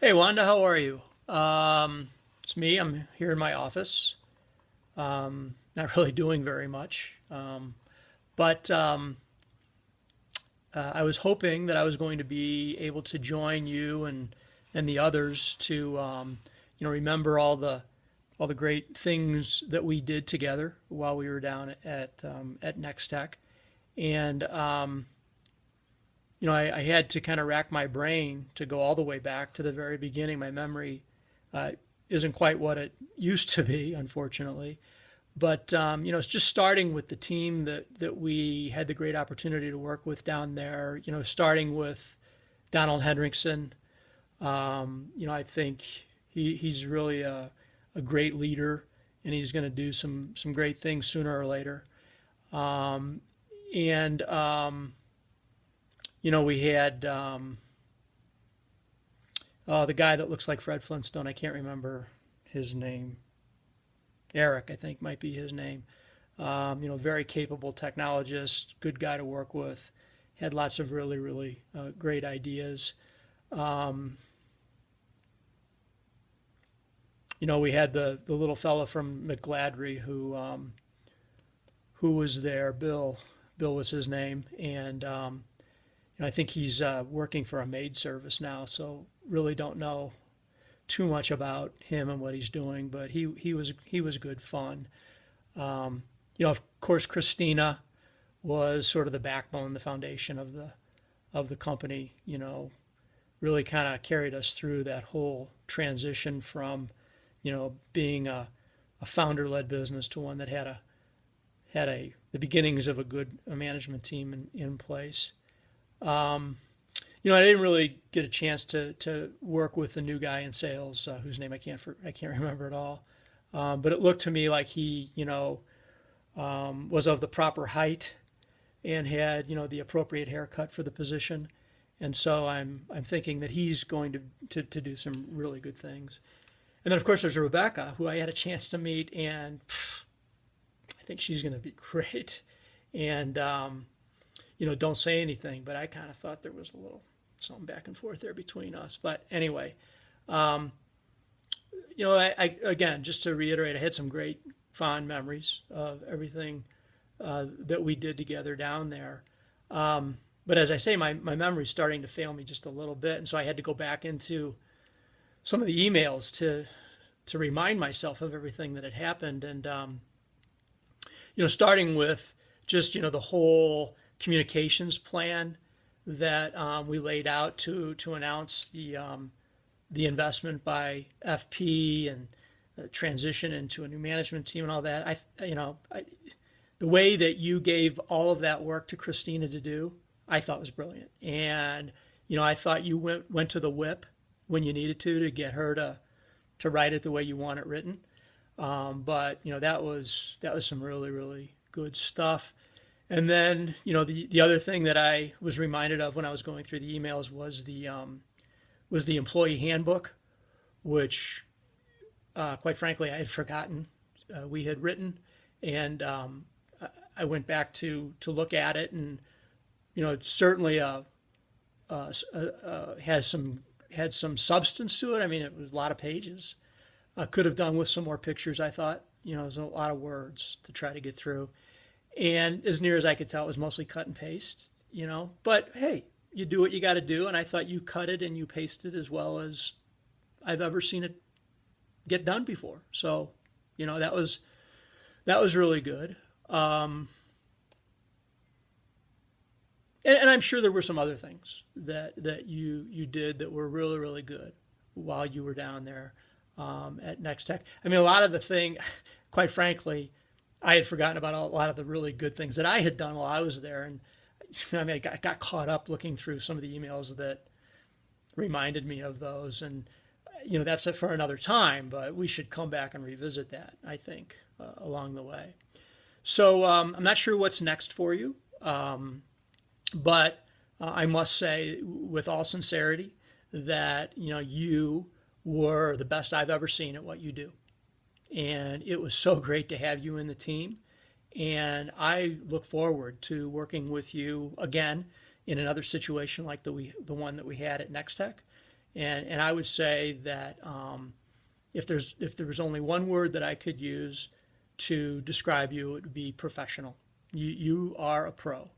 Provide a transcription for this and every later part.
Hey Wanda, how are you? It's me. I'm here in my office. Not really doing very much, but I was hoping that I was going to be able to join you and the others to remember all the great things that we did together while we were down at Next Tech, and I had to kind of rack my brain to go all the way back to the very beginning. My memory uh, isn't quite what it used to be, unfortunately. But it's just starting with the team that we had the great opportunity to work with down there. Starting with Donald Hendrickson. I think he's really a great leader, and he's going to do some great things sooner or later. And we had the guy that looks like Fred Flintstone. I can't remember his name. Eric, I think, might be his name. Very capable technologist, good guy to work with. Had lots of really, really great ideas. Um, we had the little fella from McGladrey who was there. Bill. Bill was his name, and I think he's working for a maid service now. So really don't know too much about him and what he's doing, but he was good fun. Of course, Christina was sort of the backbone, the foundation of the company. Really kind of carried us through that whole transition from being a founder-led business to one that had the beginnings of a good management team in place. Um, I didn't really get a chance to work with the new guy in sales, whose name I can't remember at all. But it looked to me like he, was of the proper height and had, the appropriate haircut for the position. And so I'm thinking that he's going to do some really good things. And then of course there's Rebecca, who I had a chance to meet, and I think she's going to be great. And don't say anything, but I kind of thought there was a little something back and forth there between us. But anyway, um, I again, just to reiterate, I had some great fond memories of everything that we did together down there. But as I say, my memory's starting to fail me just a little bit, and so I had to go back into some of the emails to remind myself of everything that had happened, and starting with just the whole communications plan that we laid out to announce the investment by FP and the transition into a new management team and all that. The way that you gave all of that work to Christina to do, I thought was brilliant. And I thought you went to the whip when you needed to get her to write it the way you want it written. But that was some really, really good stuff. And then the other thing that I was reminded of when I was going through the emails was the employee handbook, which quite frankly I had forgotten we had written, and I went back to look at it, and it certainly had some substance to it. I mean, it was a lot of pages. Could have done with some more pictures. I thought there's a lot of words to try to get through, and as near as I could tell, it was mostly cut and paste. But hey, you do what you got to do, and I thought you cut it and you pasted as well as I've ever seen it get done before. So that was really good. And I'm sure there were some other things that you did that were really, really good while you were down there at Next Tech. I mean, a lot of the thing, quite frankly, I had forgotten about a lot of the really good things that I had done while I was there. And I mean, I got caught up looking through some of the emails that reminded me of those. And, that's it for another time, but we should come back and revisit that, I think, along the way. So I'm not sure what's next for you. But I must say, with all sincerity, that you were the best I've ever seen at what you do, and it was so great to have you in the team. And I look forward to working with you again in another situation like the one that we had at Next Tech, And I would say that if there was only one word that I could use to describe you, it would be professional. You are a pro,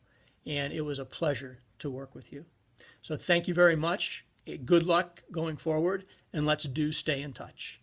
and it was a pleasure to work with you. So thank you very much. Good luck going forward, and let's stay in touch.